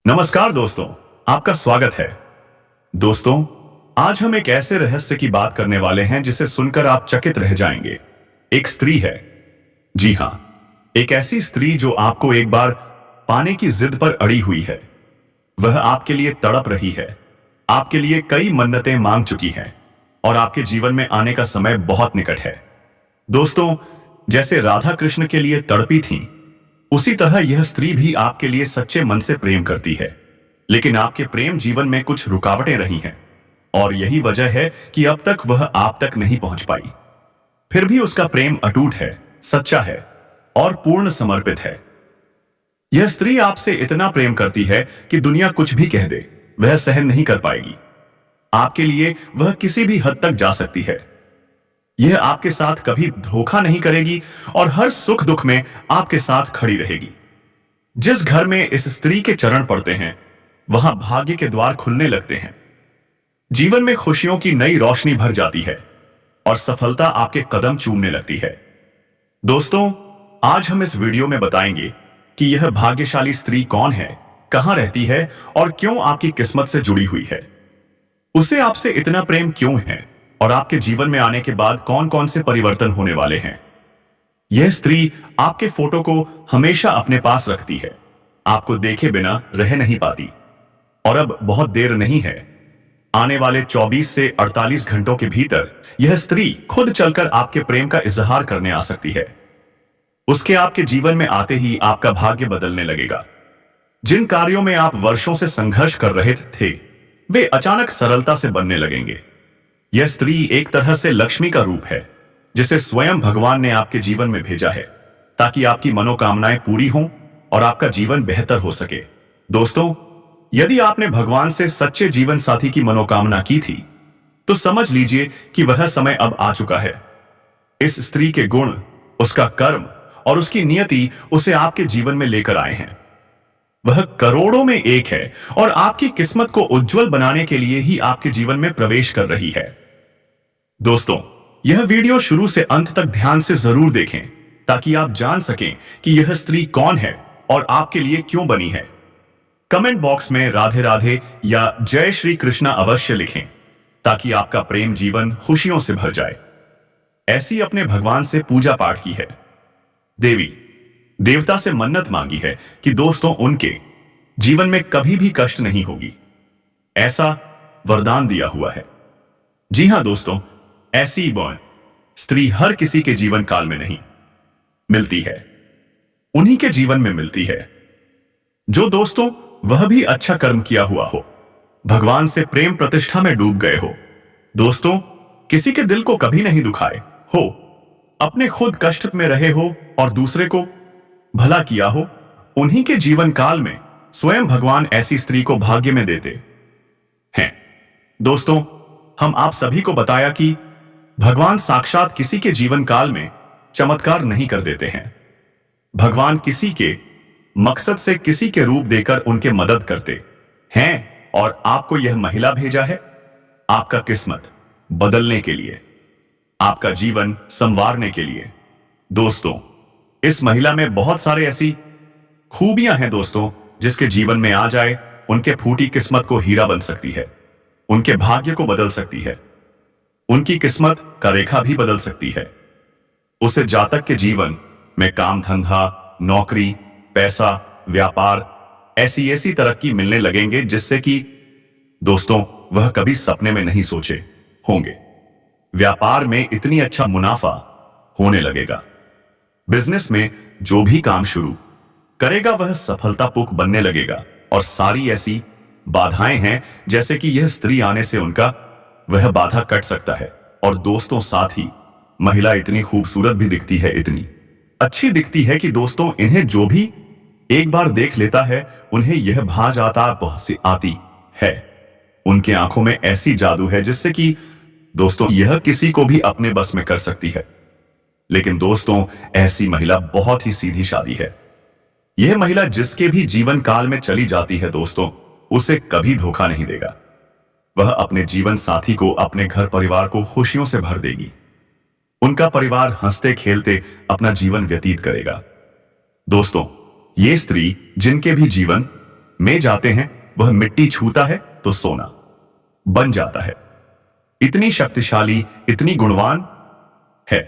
नमस्कार दोस्तों, आपका स्वागत है। दोस्तों, आज हम एक ऐसे रहस्य की बात करने वाले हैं जिसे सुनकर आप चकित रह जाएंगे। एक स्त्री है। जी हां, एक ऐसी स्त्री जो आपको एक बार पाने की जिद पर अड़ी हुई है। वह आपके लिए तड़प रही है, आपके लिए कई मन्नतें मांग चुकी है और आपके जीवन में आने का समय बहुत निकट है। दोस्तों, जैसे राधा कृष्ण के लिए तड़पी थी, उसी तरह यह स्त्री भी आपके लिए सच्चे मन से प्रेम करती है। लेकिन आपके प्रेम जीवन में कुछ रुकावटें रही हैं और यही वजह है कि अब तक वह आप तक नहीं पहुंच पाई। फिर भी उसका प्रेम अटूट है, सच्चा है और पूर्ण समर्पित है। यह स्त्री आपसे इतना प्रेम करती है कि दुनिया कुछ भी कह दे, वह सहन नहीं कर पाएगी। आपके लिए वह किसी भी हद तक जा सकती है। यह आपके साथ कभी धोखा नहीं करेगी और हर सुख दुख में आपके साथ खड़ी रहेगी। जिस घर में इस स्त्री के चरण पड़ते हैं, वहां भाग्य के द्वार खुलने लगते हैं। जीवन में खुशियों की नई रोशनी भर जाती है और सफलता आपके कदम चूमने लगती है। दोस्तों, आज हम इस वीडियो में बताएंगे कि यह भाग्यशाली स्त्री कौन है, कहां रहती है और क्यों आपकी किस्मत से जुड़ी हुई है। उसे आपसे इतना प्रेम क्यों है और आपके जीवन में आने के बाद कौन कौन से परिवर्तन होने वाले हैं। यह स्त्री आपके फोटो को हमेशा अपने पास रखती है, आपको देखे बिना रह नहीं पाती। और अब बहुत देर नहीं है, आने वाले 24 से 48 घंटों के भीतर यह स्त्री खुद चलकर आपके प्रेम का इजहार करने आ सकती है। उसके आपके जीवन में आते ही आपका भाग्य बदलने लगेगा। जिन कार्यों में आप वर्षों से संघर्ष कर रहे थे, वे अचानक सरलता से बनने लगेंगे। यह स्त्री एक तरह से लक्ष्मी का रूप है, जिसे स्वयं भगवान ने आपके जीवन में भेजा है ताकि आपकी मनोकामनाएं पूरी हों और आपका जीवन बेहतर हो सके। दोस्तों, यदि आपने भगवान से सच्चे जीवन साथी की मनोकामना की थी, तो समझ लीजिए कि वह समय अब आ चुका है। इस स्त्री के गुण, उसका कर्म और उसकी नियति उसे आपके जीवन में लेकर आए हैं। वह करोड़ों में एक है और आपकी किस्मत को उज्जवल बनाने के लिए ही आपके जीवन में प्रवेश कर रही है। दोस्तों, यह वीडियो शुरू से अंत तक ध्यान से जरूर देखें ताकि आप जान सकें कि यह स्त्री कौन है और आपके लिए क्यों बनी है। कमेंट बॉक्स में राधे राधे या जय श्री कृष्णा अवश्य लिखें ताकि आपका प्रेम जीवन खुशियों से भर जाए। ऐसी अपने भगवान से पूजा पाठ की है, देवी देवता से मन्नत मांगी है कि दोस्तों उनके जीवन में कभी भी कष्ट नहीं होगी। ऐसा वरदान दिया हुआ है। जी हां दोस्तों, ऐसी बॉन स्त्री हर किसी के जीवन काल में नहीं मिलती है, उन्हीं के जीवन में मिलती है जो दोस्तों वह भी अच्छा कर्म किया हुआ हो, भगवान से प्रेम प्रतिष्ठा में डूब गए हो, दोस्तों किसी के दिल को कभी नहीं दुखाए हो, अपने खुद कष्ट में रहे हो और दूसरे को भला किया हो। उन्हीं के जीवन काल में स्वयं भगवान ऐसी स्त्री को भाग्य में देते हैं। दोस्तों, हम आप सभी को बताया कि भगवान साक्षात किसी के जीवन काल में चमत्कार नहीं कर देते हैं। भगवान किसी के मकसद से किसी के रूप देकर उनके मदद करते हैं और आपको यह महिला भेजा है आपका किस्मत बदलने के लिए, आपका जीवन संवारने के लिए। दोस्तों, इस महिला में बहुत सारे ऐसी खूबियां हैं दोस्तों, जिसके जीवन में आ जाए उनके फूटी किस्मत को हीरा बन सकती है, उनके भाग्य को बदल सकती है, उनकी किस्मत का रेखा भी बदल सकती है। उसे जातक के जीवन में काम धंधा, नौकरी, पैसा, व्यापार, ऐसी ऐसी तरक्की मिलने लगेंगे जिससे कि दोस्तों वह कभी सपने में नहीं सोचे होंगे। व्यापार में इतनी अच्छा मुनाफा होने लगेगा। बिजनेस में जो भी काम शुरू करेगा वह सफलतापूर्वक बनने लगेगा और सारी ऐसी बाधाएं हैं जैसे कि यह स्त्री आने से उनका वह बाधा कट सकता है। और दोस्तों साथ ही महिला इतनी खूबसूरत भी दिखती है, इतनी अच्छी दिखती है कि दोस्तों इन्हें जो भी एक बार देख लेता है उन्हें यह भा जाता आती है। उनके आंखों में ऐसी जादू है जिससे कि दोस्तों यह किसी को भी अपने बस में कर सकती है। लेकिन दोस्तों ऐसी महिला बहुत ही सीधी शादी है। यह महिला जिसके भी जीवन काल में चली जाती है दोस्तों, उसे कभी धोखा नहीं देगा। वह अपने जीवन साथी को, अपने घर परिवार को खुशियों से भर देगी। उनका परिवार हंसते खेलते अपना जीवन व्यतीत करेगा। दोस्तों, ये स्त्री जिनके भी जीवन में जाते हैं, वह मिट्टी छूता है तो सोना बन जाता है। इतनी शक्तिशाली, इतनी गुणवान है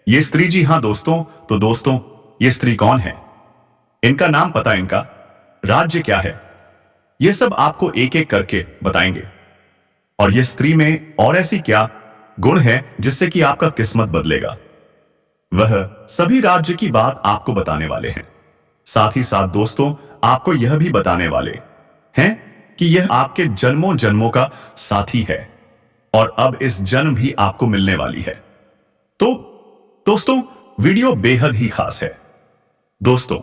ये स्त्री। जी हां दोस्तों, तो दोस्तों ये स्त्री कौन है, इनका नाम पता, इनका राज्य क्या है, यह सब आपको एक एक करके बताएंगे। और यह स्त्री में और ऐसी क्या गुण है जिससे कि आपका किस्मत बदलेगा, वह सभी राज्य की बात आपको बताने वाले हैं। साथ ही साथ दोस्तों आपको यह भी बताने वाले हैं कि यह आपके जन्मों जन्मों का साथी है और अब इस जन्म भी आपको मिलने वाली है। तो दोस्तों वीडियो बेहद ही खास है। दोस्तों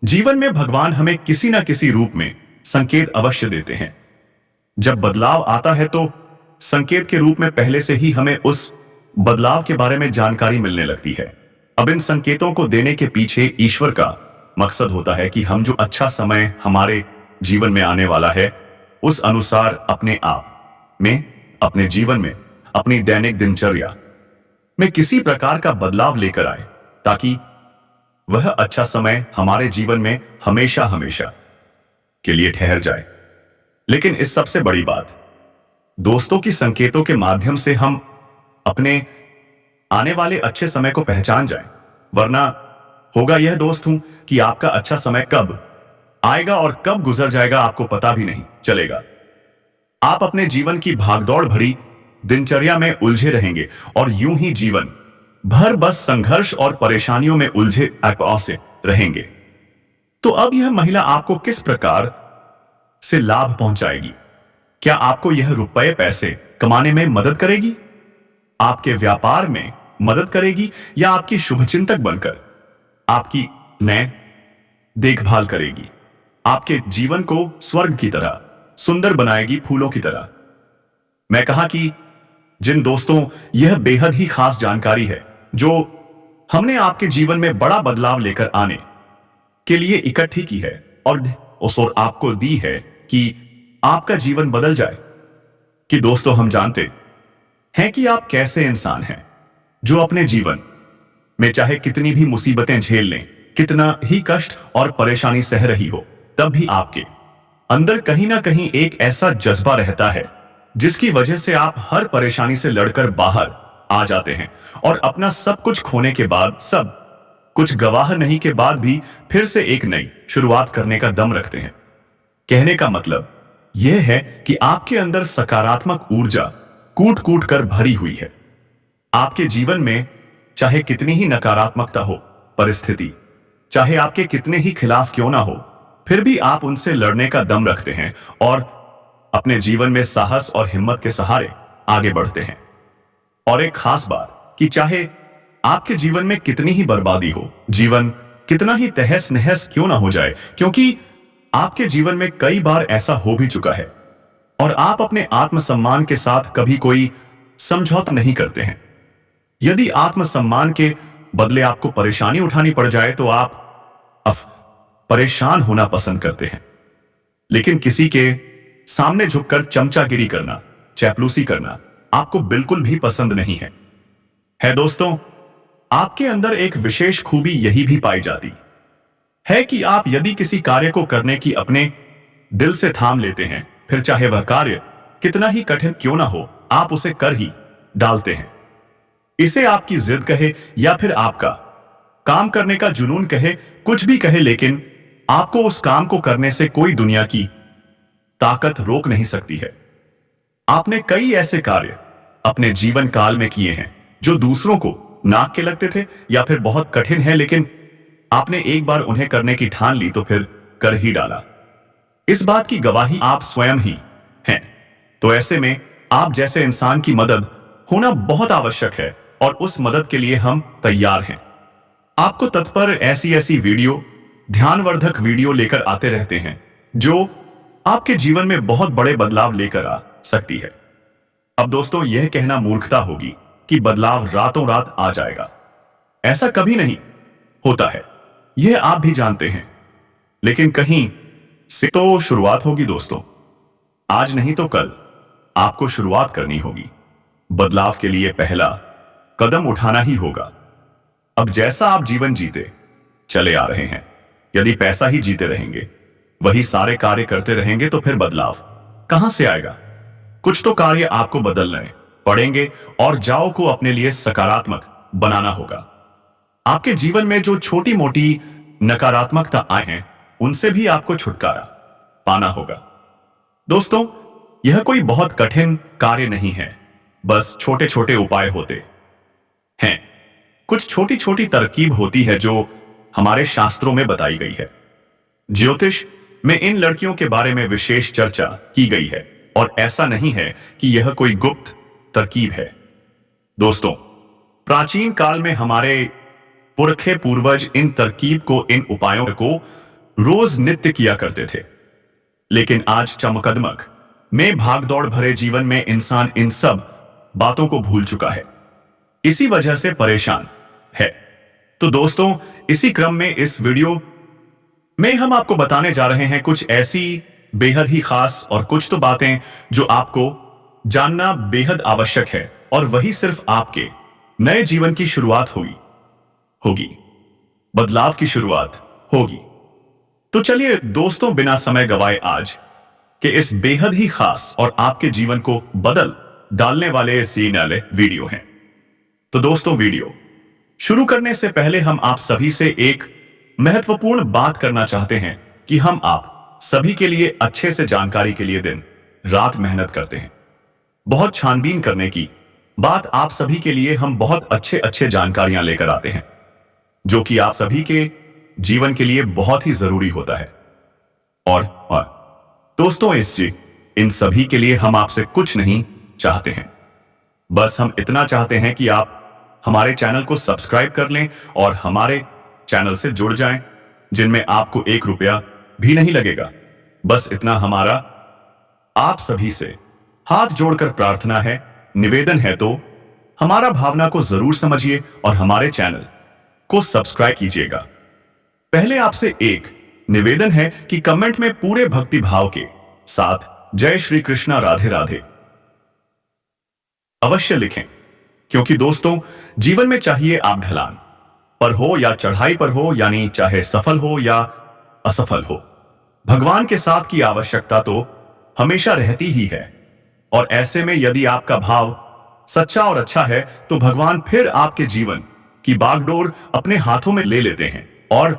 जीवन में भगवान हमें किसी ना किसी रूप में संकेत अवश्य देते हैं। जब बदलाव आता है तो संकेत के रूप में पहले से ही हमें उस बदलाव के बारे में जानकारी मिलने लगती है। अब इन संकेतों को देने के पीछे ईश्वर का मकसद होता है कि हम जो अच्छा समय हमारे जीवन में आने वाला है उस अनुसार अपने आप में, अपने जीवन में, अपनी दैनिक दिनचर्या में किसी प्रकार का बदलाव लेकर आए, ताकि वह अच्छा समय हमारे जीवन में हमेशा हमेशा के लिए ठहर जाए। लेकिन इस सबसे बड़ी बात दोस्तों की संकेतों के माध्यम से हम अपने आने वाले अच्छे समय को पहचान जाएं, वरना होगा यह दोस्तों कि आपका अच्छा समय कब आएगा और कब गुजर जाएगा आपको पता भी नहीं चलेगा। आप अपने जीवन की भागदौड़ भरी दिनचर्या में उलझे रहेंगे और यूं ही जीवन भर बस संघर्ष और परेशानियों में उलझे से रहेंगे। तो अब यह महिला आपको किस प्रकार से लाभ पहुंचाएगी? क्या आपको यह रुपए पैसे कमाने में मदद करेगी, आपके व्यापार में मदद करेगी, या आपकी शुभचिंतक बनकर आपकी नए देखभाल करेगी, आपके जीवन को स्वर्ग की तरह सुंदर बनाएगी, फूलों की तरह? मैं कहा कि जिन दोस्तों यह बेहद ही खास जानकारी है जो हमने आपके जीवन में बड़ा बदलाव लेकर आने के लिए इकट्ठी की है और आपको दी है कि आपका जीवन बदल जाए, कि दोस्तों हम जानते हैं कि आप कैसे इंसान हैं जो अपने जीवन में चाहे कितनी भी मुसीबतें झेल लें, कितना ही कष्ट और परेशानी सह रही हो, तब भी आपके अंदर कहीं ना कहीं एक ऐसा जज्बा रहता है जिसकी वजह से आप हर परेशानी से लड़कर बाहर आ जाते हैं और अपना सब कुछ खोने के बाद, सब कुछ गवाह नहीं के बाद भी फिर से एक नई शुरुआत करने का दम रखते हैं। कहने का मतलब यह है कि आपके अंदर सकारात्मक ऊर्जा कूट कूट कर भरी हुई है। आपके जीवन में चाहे कितनी ही नकारात्मकता हो, परिस्थिति चाहे आपके कितने ही खिलाफ क्यों ना हो, फिर भी आप उनसे लड़ने का दम रखते हैं और अपने जीवन में साहस और हिम्मत के सहारे आगे बढ़ते हैं। और एक खास बात कि चाहे आपके जीवन में कितनी ही बर्बादी हो, जीवन कितना ही तहस नहस क्यों ना हो जाए, क्योंकि आपके जीवन में कई बार ऐसा हो भी चुका है और आप अपने आत्मसम्मान के साथ कभी कोई समझौता नहीं करते हैं। यदि आत्मसम्मान के बदले आपको परेशानी उठानी पड़ जाए तो आप परेशान होना पसंद करते हैं, लेकिन किसी के सामने झुककर चमचागिरी करना, चापलूसी करना आपको बिल्कुल भी पसंद नहीं है दोस्तों। आपके अंदर एक विशेष खूबी यही भी पाई जाती है कि आप यदि किसी कार्य को करने की अपने दिल से थाम लेते हैं, फिर चाहे वह कार्य कितना ही कठिन क्यों ना हो, आप उसे कर ही डालते हैं। इसे आपकी जिद कहे या फिर आपका काम करने का जुनून कहे, कुछ भी कहे, लेकिन आपको उस काम को करने से कोई दुनिया की ताकत रोक नहीं सकती है। आपने कई ऐसे कार्य अपने जीवन काल में किए हैं जो दूसरों को नाक के लगते थे या फिर बहुत कठिन है, लेकिन आपने एक बार उन्हें करने की ठान ली तो फिर कर ही डाला। इस बात की गवाही आप स्वयं ही हैं। तो ऐसे में आप जैसे इंसान की मदद होना बहुत आवश्यक है और उस मदद के लिए हम तैयार हैं। आपको तत्पर ऐसी ऐसी वीडियो, ध्यानवर्धक वीडियो लेकर आते रहते हैं जो आपके जीवन में बहुत बड़े बदलाव लेकर आ सकती है। अब दोस्तों यह कहना मूर्खता होगी कि बदलाव रातों रात आ जाएगा। ऐसा कभी नहीं होता है, यह आप भी जानते हैं, लेकिन कहीं से तो शुरुआत होगी दोस्तों। आज नहीं तो कल आपको शुरुआत करनी होगी। बदलाव के लिए पहला कदम उठाना ही होगा। अब जैसा आप जीवन जीते चले आ रहे हैं, यदि पैसा ही जीते रहेंगे, वही सारे कार्य करते रहेंगे तो फिर बदलाव कहां से आएगा? कुछ तो कार्य आपको बदलने पड़ेंगे और जाओ को अपने लिए सकारात्मक बनाना होगा। आपके जीवन में जो छोटी मोटी नकारात्मकता आए हैं उनसे भी आपको छुटकारा पाना होगा। दोस्तों, यह कोई बहुत कठिन कार्य नहीं है, बस छोटे छोटे उपाय होते हैं। कुछ छोटी छोटी तरकीब होती है जो हमारे शास्त्रों में बताई गई है। ज्योतिष में इन लड़कियों के बारे में विशेष चर्चा की गई है और ऐसा नहीं है कि यह कोई गुप्त तरकीब है। दोस्तों, प्राचीन काल में हमारे पुरखे पूर्वज इन तरकीब को, इन उपायों को रोज नित्य किया करते थे। लेकिन आज चमकदमक में भागदौड़ भरे जीवन में इंसान इन सब बातों को भूल चुका है, इसी वजह से परेशान है। तो दोस्तों, इसी क्रम में इस वीडियो में हम आपको बताने जा रहे हैं कुछ ऐसी बेहद ही खास और कुछ तो बातें जो आपको जानना बेहद आवश्यक है, और वही सिर्फ आपके नए जीवन की शुरुआत होगी, बदलाव की शुरुआत होगी। तो चलिए दोस्तों, बिना समय गवाए आज के इस बेहद ही खास और आपके जीवन को बदल डालने वाले इस वाले वीडियो हैं। तो दोस्तों, वीडियो शुरू करने से पहले हम आप सभी से एक महत्वपूर्ण बात करना चाहते हैं कि हम आप सभी के लिए अच्छे से जानकारी के लिए दिन रात मेहनत करते हैं। बहुत छानबीन करने की बात आप सभी के लिए हम बहुत अच्छे जानकारियां लेकर आते हैं, जो कि आप सभी के जीवन के लिए बहुत ही जरूरी होता है। और दोस्तों, इन सभी के लिए हम आपसे कुछ नहीं चाहते हैं, बस हम इतना चाहते हैं कि आप हमारे चैनल को सब्सक्राइब कर लें और हमारे चैनल से जुड़ जाएं, जिनमें आपको 1 रुपया भी नहीं लगेगा। बस इतना हमारा आप सभी से हाथ जोड़कर प्रार्थना है, निवेदन है। तो हमारा भावना को जरूर समझिए और हमारे चैनल को सब्सक्राइब कीजिएगा। पहले आपसे एक निवेदन है कि कमेंट में पूरे भक्ति भाव के साथ जय श्री कृष्णा, राधे राधे अवश्य लिखें, क्योंकि दोस्तों, जीवन में चाहिए आप ढलान पर हो या चढ़ाई पर हो, यानी चाहे सफल हो या असफल हो, भगवान के साथ की आवश्यकता तो हमेशा रहती ही है। और ऐसे में यदि आपका भाव सच्चा और अच्छा है तो भगवान फिर आपके जीवन की बागडोर अपने हाथों में ले लेते हैं और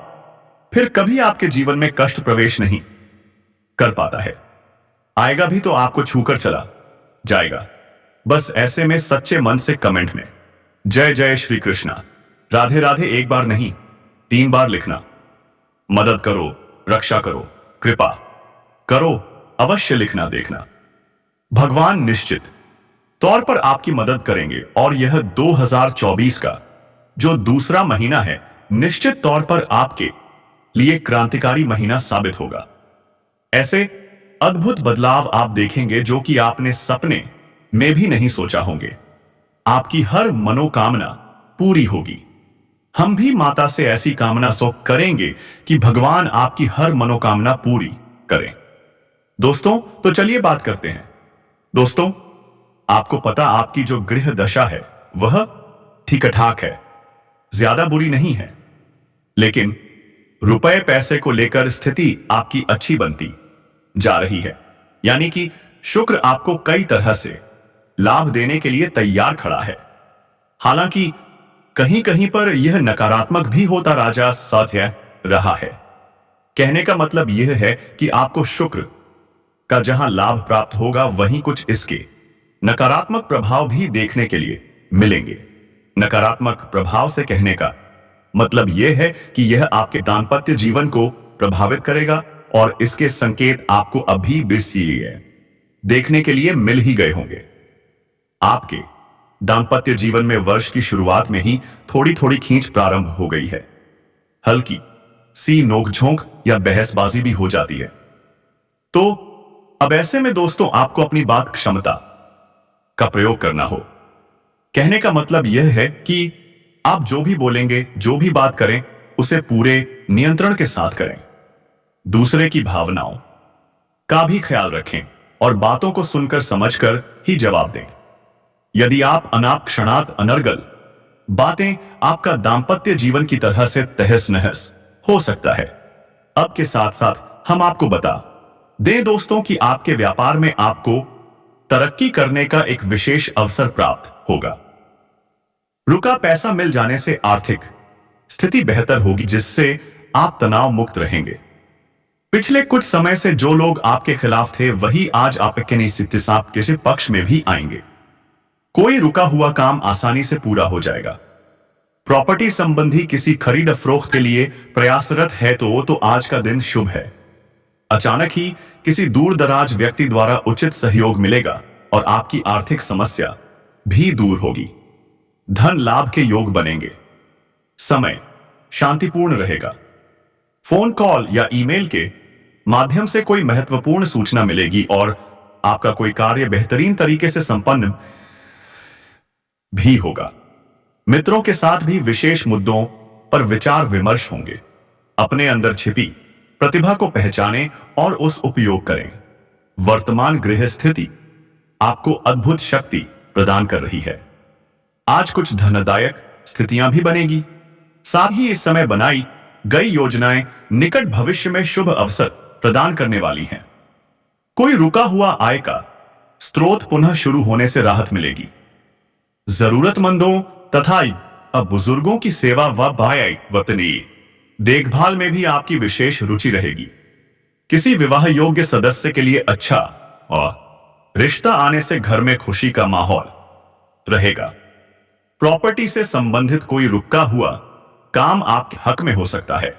फिर कभी आपके जीवन में कष्ट प्रवेश नहीं कर पाता है। आएगा भी तो आपको छूकर चला जाएगा। बस ऐसे में सच्चे मन से कमेंट में जय जय श्री कृष्णा, राधे राधे 1 बार नहीं 3 बार लिखना। मदद करो, रक्षा करो, कृपा करो, अवश्य लिखना देखना। भगवान निश्चित तौर पर आपकी मदद करेंगे और यह 2024 का जो दूसरा महीना है, निश्चित तौर पर आपके लिए क्रांतिकारी महीना साबित होगा। ऐसे अद्भुत बदलाव आप देखेंगे जो कि आपने सपने में भी नहीं सोचा होंगे। आपकी हर मनोकामना पूरी होगी। हम भी माता से ऐसी कामना सो करेंगे कि भगवान आपकी हर मनोकामना पूरी करें। दोस्तों, तो चलिए बात करते हैं। दोस्तों, आपको पता आपकी जो गृह दशा है वह ठीक ठाक है, ज्यादा बुरी नहीं है, लेकिन रुपए पैसे को लेकर स्थिति आपकी अच्छी बनती जा रही है। यानी कि शुक्र आपको कई तरह से लाभ देने के लिए तैयार खड़ा है। हालांकि कहीं कहीं पर यह नकारात्मक भी होता राजा सच रहा है। कहने का मतलब यह है कि आपको शुक्र का जहां लाभ प्राप्त होगा, वहीं कुछ इसके नकारात्मक प्रभाव भी देखने के लिए मिलेंगे। नकारात्मक प्रभाव से कहने का मतलब यह है कि यह आपके दाम्पत्य जीवन को प्रभावित करेगा और इसके संकेत आपको अभी भी देखने के लिए मिल ही गए होंगे। आपके दाम्पत्य जीवन में वर्ष की शुरुआत में ही थोड़ी थोड़ी खींच प्रारंभ हो गई है। हल्की सी नोकझोंक या बहसबाजी भी हो जाती है। तो अब ऐसे में दोस्तों, आपको अपनी बात क्षमता का प्रयोग करना हो। कहने का मतलब यह है कि आप जो भी बोलेंगे, जो भी बात करें, उसे पूरे नियंत्रण के साथ करें। दूसरे की भावनाओं का भी ख्याल रखें और बातों को सुनकर समझकर ही जवाब दें। यदि आप अनाप क्षणात अनर्गल बातें, आपका दाम्पत्य जीवन की तरह से तहस नहस हो सकता है। अब के साथ साथ हम आपको बता दें दोस्तों कि आपके व्यापार में आपको तरक्की करने का एक विशेष अवसर प्राप्त होगा। रुका पैसा मिल जाने से आर्थिक स्थिति बेहतर होगी, जिससे आप तनाव मुक्त रहेंगे। पिछले कुछ समय से जो लोग आपके खिलाफ थे वही आज आपके आपके पक्ष में भी आएंगे। कोई रुका हुआ काम आसानी से पूरा हो जाएगा। प्रॉपर्टी संबंधी किसी खरीद फरोख्त के लिए प्रयासरत है तो आज का दिन शुभ है। अचानक ही किसी दूर दराज व्यक्ति द्वारा उचित सहयोग मिलेगा और आपकी आर्थिक समस्या भी दूर होगी। धन लाभ के योग बनेंगे। समय शांतिपूर्ण रहेगा। फोन कॉल या ईमेल के माध्यम से कोई महत्वपूर्ण सूचना मिलेगी और आपका कोई कार्य बेहतरीन तरीके से संपन्न भी होगा। मित्रों के साथ भी विशेष मुद्दों पर विचार विमर्श होंगे। अपने अंदर छिपी प्रतिभा को पहचानें और उस उपयोग करें। वर्तमान गृह स्थिति आपको अद्भुत शक्ति प्रदान कर रही है। आज कुछ धनदायक स्थितियां भी बनेगी। साथ ही इस समय बनाई गई योजनाएं निकट भविष्य में शुभ अवसर प्रदान करने वाली हैं। कोई रुका हुआ आय का स्रोत पुनः शुरू होने से राहत मिलेगी। जरूरतमंदों तथा बुजुर्गों की सेवा व वतनी देखभाल में भी आपकी विशेष रुचि रहेगी। किसी विवाह योग्य सदस्य के लिए अच्छा और रिश्ता आने से घर में खुशी का माहौल रहेगा। प्रॉपर्टी से संबंधित कोई रुका हुआ काम आपके हक में हो सकता है।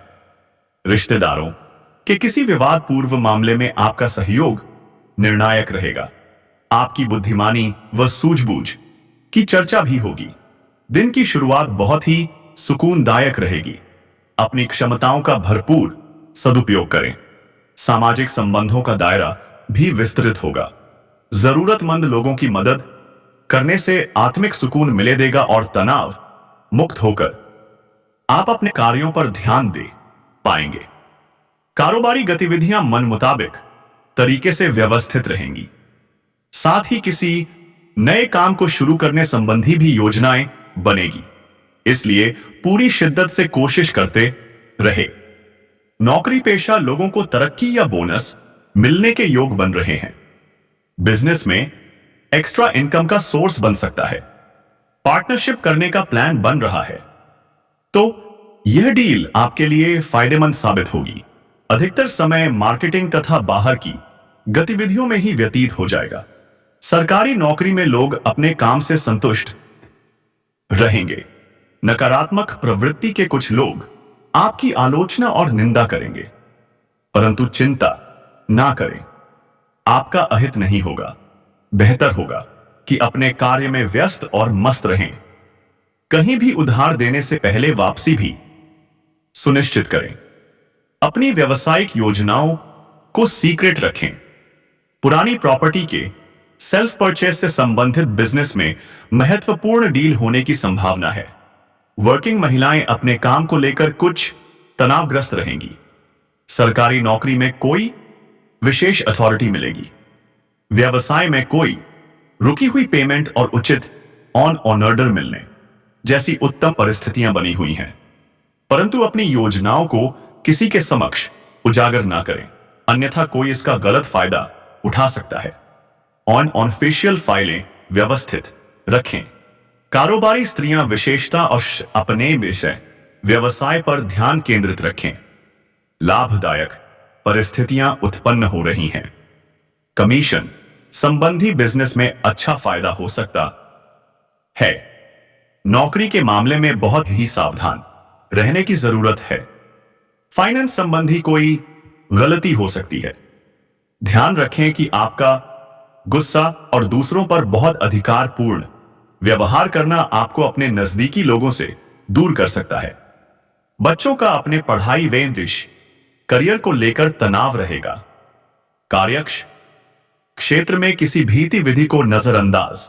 रिश्तेदारों के किसी विवाद पूर्व मामले में आपका सहयोग निर्णायक रहेगा। आपकी बुद्धिमानी व सूझबूझ की चर्चा भी होगी। दिन की शुरुआत बहुत ही सुकूनदायक रहेगी। अपनी क्षमताओं का भरपूर सदुपयोग करें। सामाजिक संबंधों का दायरा भी विस्तृत होगा। जरूरतमंद लोगों की मदद करने से आत्मिक सुकून मिले देगा और तनाव मुक्त होकर आप अपने कार्यों पर ध्यान दे पाएंगे। कारोबारी गतिविधियां मन मुताबिक तरीके से व्यवस्थित रहेंगी। साथ ही किसी नए काम को शुरू करने संबंधी भी योजनाएं बनेगी, इसलिए पूरी शिद्दत से कोशिश करते रहे। नौकरी पेशा लोगों को तरक्की या बोनस मिलने के योग बन रहे हैं। बिजनेस में एक्स्ट्रा इनकम का सोर्स बन सकता है। पार्टनरशिप करने का प्लान बन रहा है तो यह डील आपके लिए फायदेमंद साबित होगी। अधिकतर समय मार्केटिंग तथा बाहर की गतिविधियों में ही व्यतीत हो जाएगा। सरकारी नौकरी में लोग अपने काम से संतुष्ट रहेंगे। नकारात्मक प्रवृत्ति के कुछ लोग आपकी आलोचना और निंदा करेंगे, परंतु चिंता ना करें, आपका अहित नहीं होगा। बेहतर होगा कि अपने कार्य में व्यस्त और मस्त रहें। कहीं भी उधार देने से पहले वापसी भी सुनिश्चित करें। अपनी व्यावसायिक योजनाओं को सीक्रेट रखें। पुरानी प्रॉपर्टी के सेल्फ परचेस से संबंधित बिजनेस में महत्वपूर्ण डील होने की संभावना है। वर्किंग महिलाएं अपने काम को लेकर कुछ तनावग्रस्त रहेंगी। सरकारी नौकरी में कोई विशेष अथॉरिटी मिलेगी। व्यवसाय में कोई रुकी हुई पेमेंट और उचित ऑन ऑर्डर मिलने जैसी उत्तम परिस्थितियां बनी हुई हैं, परंतु अपनी योजनाओं को किसी के समक्ष उजागर ना करें, अन्यथा कोई इसका गलत फायदा उठा सकता है। ऑफिशियल फाइलें व्यवस्थित रखें। कारोबारी स्त्रियां विशेषता और अपने विषय व्यवसाय पर ध्यान केंद्रित रखें। लाभदायक परिस्थितियां उत्पन्न हो रही हैं। कमीशन संबंधी बिजनेस में अच्छा फायदा हो सकता है। नौकरी के मामले में बहुत ही सावधान रहने की जरूरत है। फाइनेंस संबंधी कोई गलती हो सकती है। ध्यान रखें कि आपका गुस्सा और दूसरों पर बहुत अधिकारपूर्ण व्यवहार करना आपको अपने नजदीकी लोगों से दूर कर सकता है। बच्चों का अपने पढ़ाई व करियर को लेकर तनाव रहेगा। कार्यक्ष क्षेत्र में किसी भीति विधि को नजरअंदाज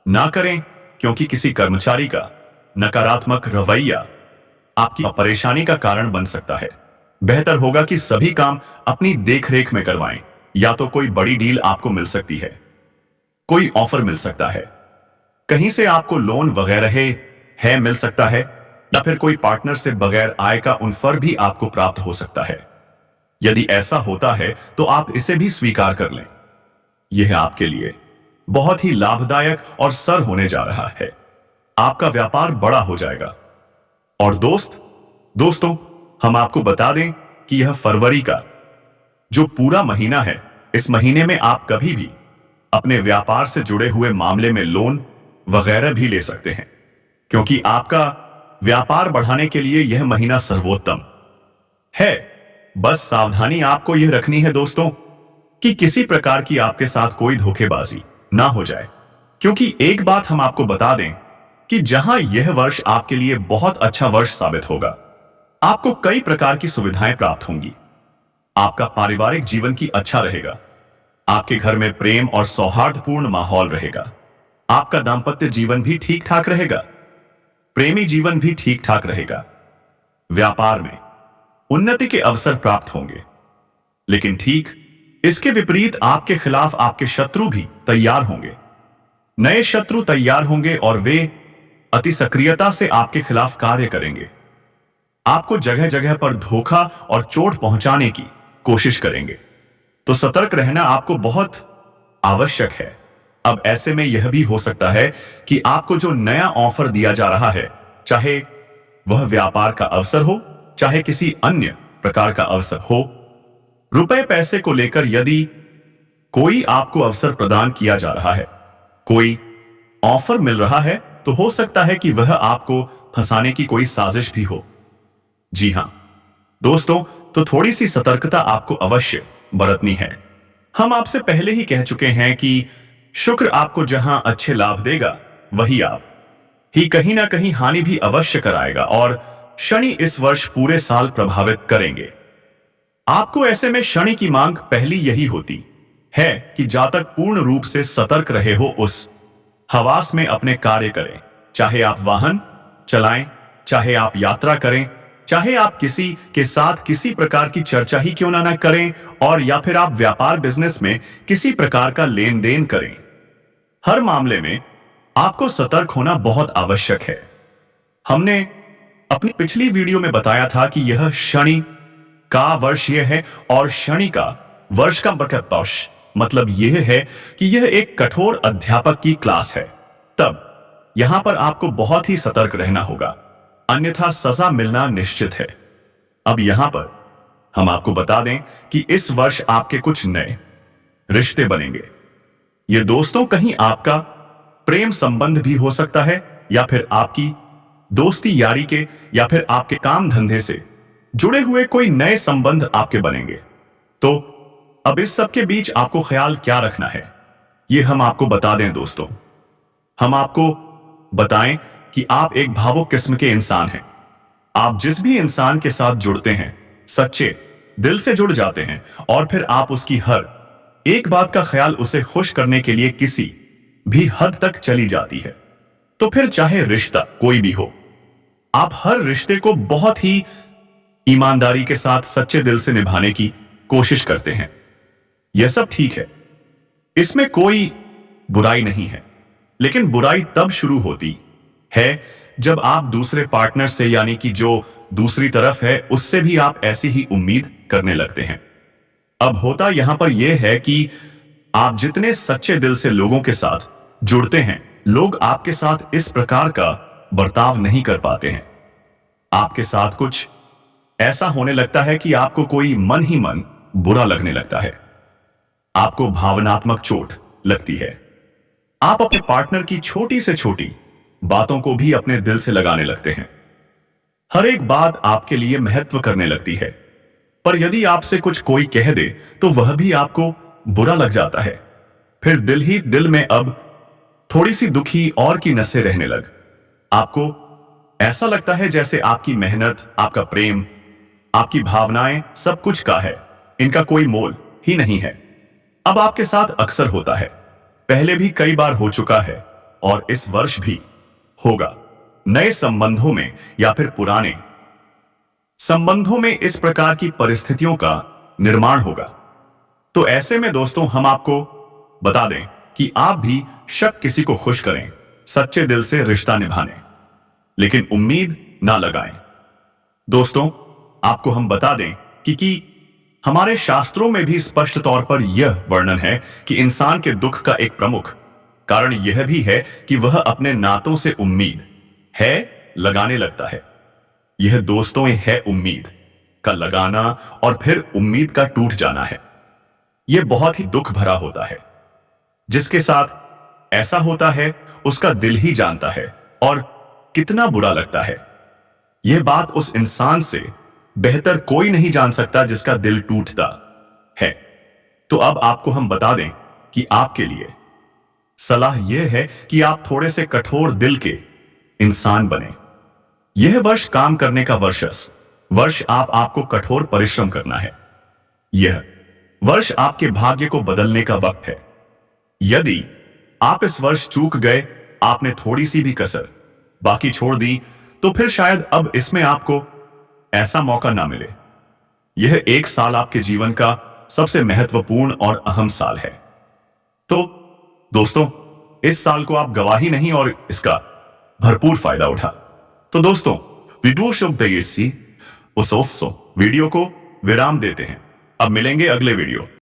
ना करें, क्योंकि किसी कर्मचारी का नकारात्मक रवैया आपकी परेशानी का कारण बन सकता है। बेहतर होगा कि सभी काम अपनी देखरेख में करवाएं। या तो कोई बड़ी डील आपको मिल सकती है, कोई ऑफर मिल सकता है, कहीं से आपको लोन वगैरह है मिल सकता है, या फिर कोई पार्टनर से बगैर आय का ऑफर भी आपको प्राप्त हो सकता है। यदि ऐसा होता है तो आप इसे भी स्वीकार कर लें। यह आपके लिए बहुत ही लाभदायक और सर होने जा रहा है। आपका व्यापार बड़ा हो जाएगा। और दोस्तों, हम आपको बता दें कि यह फरवरी का जो पूरा महीना है, इस महीने में आप कभी भी अपने व्यापार से जुड़े हुए मामले में लोन वगैरह भी ले सकते हैं, क्योंकि आपका व्यापार बढ़ाने के लिए यह महीना सर्वोत्तम है। बस सावधानी आपको यह रखनी है दोस्तों कि किसी प्रकार की आपके साथ कोई धोखेबाजी ना हो जाए, क्योंकि एक बात हम आपको बता दें कि जहां यह वर्ष आपके लिए बहुत अच्छा वर्ष साबित होगा, आपको कई प्रकार की सुविधाएं प्राप्त होंगी। आपका पारिवारिक जीवन की अच्छा रहेगा। आपके घर में प्रेम और सौहार्दपूर्ण माहौल रहेगा। आपका दांपत्य जीवन भी ठीक ठाक रहेगा। प्रेमी जीवन भी ठीक ठाक रहेगा। व्यापार में उन्नति के अवसर प्राप्त होंगे। लेकिन ठीक इसके विपरीत आपके खिलाफ आपके शत्रु भी तैयार होंगे। नए शत्रु तैयार होंगे और वे अति सक्रियता से आपके खिलाफ कार्य करेंगे। आपको जगह जगह पर धोखा और चोट पहुंचाने की कोशिश करेंगे। तो सतर्क रहना आपको बहुत आवश्यक है। अब ऐसे में यह भी हो सकता है कि आपको जो नया ऑफर दिया जा रहा है, चाहे वह व्यापार का अवसर हो, चाहे किसी अन्य प्रकार का अवसर हो, रुपए पैसे को लेकर यदि कोई आपको अवसर प्रदान किया जा रहा है, कोई ऑफर मिल रहा है, तो हो सकता है कि वह आपको फंसाने की कोई साजिश भी हो। जी हां दोस्तों, तो थोड़ी सी सतर्कता आपको अवश्य बरतनी है। हम आपसे पहले ही कह चुके हैं कि शुक्र आपको जहां अच्छे लाभ देगा, वही आप ही कहीं ना कहीं हानि भी अवश्य कराएगा, और शनि इस वर्ष पूरे साल प्रभावित करेंगे आपको। ऐसे में शनि की मांग पहली यही होती है कि जातक पूर्ण रूप से सतर्क रहे हो, उस हवास में अपने कार्य करें। चाहे आप वाहन चलाएं, चाहे आप यात्रा करें, चाहे आप किसी के साथ किसी प्रकार की चर्चा ही क्यों ना करें, और या फिर आप व्यापार बिजनेस में किसी प्रकार का लेन देन करें, हर मामले में आपको सतर्क होना बहुत आवश्यक है। हमने अपनी पिछली वीडियो में बताया था कि यह शनि का वर्ष यह है, और शनि का वर्ष का मतलब यह है कि यह एक कठोर अध्यापक की क्लास है। तब यहां पर आपको बहुत ही सतर्क रहना होगा, अन्यथा सजा मिलना निश्चित है। अब यहां पर हम आपको बता दें कि इस वर्ष आपके कुछ नए रिश्ते बनेंगे। ये दोस्तों कहीं आपका प्रेम संबंध भी हो सकता है, या फिर आपकी दोस्ती यारी के, या फिर आपके काम धंधे से जुड़े हुए कोई नए संबंध आपके बनेंगे। तो अब इस सब के बीच आपको ख्याल क्या रखना है, ये हम आपको बता दें दोस्तों। हम आपको बताएं कि आप एक भावुक किस्म के इंसान हैं। आप जिस भी इंसान के साथ जुड़ते हैं, सच्चे दिल से जुड़ जाते हैं, और फिर आप उसकी हर एक बात का ख्याल उसे खुश करने के लिए किसी भी हद तक चली जाती है। तो फिर चाहे रिश्ता कोई भी हो, आप हर रिश्ते को बहुत ही ईमानदारी के साथ सच्चे दिल से निभाने की कोशिश करते हैं। यह सब ठीक है, इसमें कोई बुराई नहीं है। लेकिन बुराई तब शुरू होती है जब आप दूसरे पार्टनर से, यानी कि जो दूसरी तरफ है, उससे भी आप ऐसी ही उम्मीद करने लगते हैं। अब होता यहां पर यह है कि आप जितने सच्चे दिल से लोगों के साथ जुड़ते हैं, लोग आपके साथ इस प्रकार का बर्ताव नहीं कर पाते हैं। आपके साथ कुछ ऐसा होने लगता है कि आपको कोई मन ही मन बुरा लगने लगता है। आपको भावनात्मक चोट लगती है। आप अपने पार्टनर की छोटी से छोटी बातों को भी अपने दिल से लगाने लगते हैं। हर एक बात आपके लिए महत्व करने लगती है। पर यदि आपसे कुछ कोई कह दे तो वह भी आपको बुरा लग जाता है। फिर दिल ही दिल में अब थोड़ी सी दुखी और की नसें रहने लग। आपको ऐसा लगता है जैसे आपकी मेहनत, आपका प्रेम, आपकी भावनाएं सब कुछ का है, इनका कोई मोल ही नहीं है। अब आपके साथ अक्सर होता है, पहले भी कई बार हो चुका है, और इस वर्ष भी होगा। नए संबंधों में या फिर पुराने संबंधों में इस प्रकार की परिस्थितियों का निर्माण होगा। तो ऐसे में दोस्तों हम आपको बता दें कि आप भी शक किसी को खुश करें, सच्चे दिल से रिश्ता निभाने, लेकिन उम्मीद ना लगाएं। दोस्तों आपको हम बता दें कि हमारे शास्त्रों में भी स्पष्ट तौर पर यह वर्णन है कि इंसान के दुख का एक प्रमुख कारण यह भी है कि वह अपने नातों से उम्मीद है लगाने लगता है। यह दोस्तों है उम्मीद का लगाना और फिर उम्मीद का टूट जाना है। यह बहुत ही दुख भरा होता है। जिसके साथ ऐसा होता है उसका दिल ही जानता है और कितना बुरा लगता है। यह बात उस इंसान से बेहतर कोई नहीं जान सकता जिसका दिल टूटता है। तो अब आपको हम बता दें कि आपके लिए सलाह यह है कि आप थोड़े से कठोर दिल के इंसान बने। यह वर्ष काम करने का वर्ष आपको कठोर परिश्रम करना है। यह वर्ष आपके भाग्य को बदलने का वक्त है। यदि आप इस वर्ष चूक गए, आपने थोड़ी सी भी कसर बाकी छोड़ दी, तो फिर शायद अब इसमें आपको ऐसा मौका ना मिले। यह एक साल आपके जीवन का सबसे महत्वपूर्ण और अहम साल है। तो दोस्तों, इस साल को आप गवाही नहीं और इसका भरपूर फायदा उठा। तो दोस्तों, वीडियो शब्द वीडियो को विराम देते हैं। अब मिलेंगे अगले वीडियो।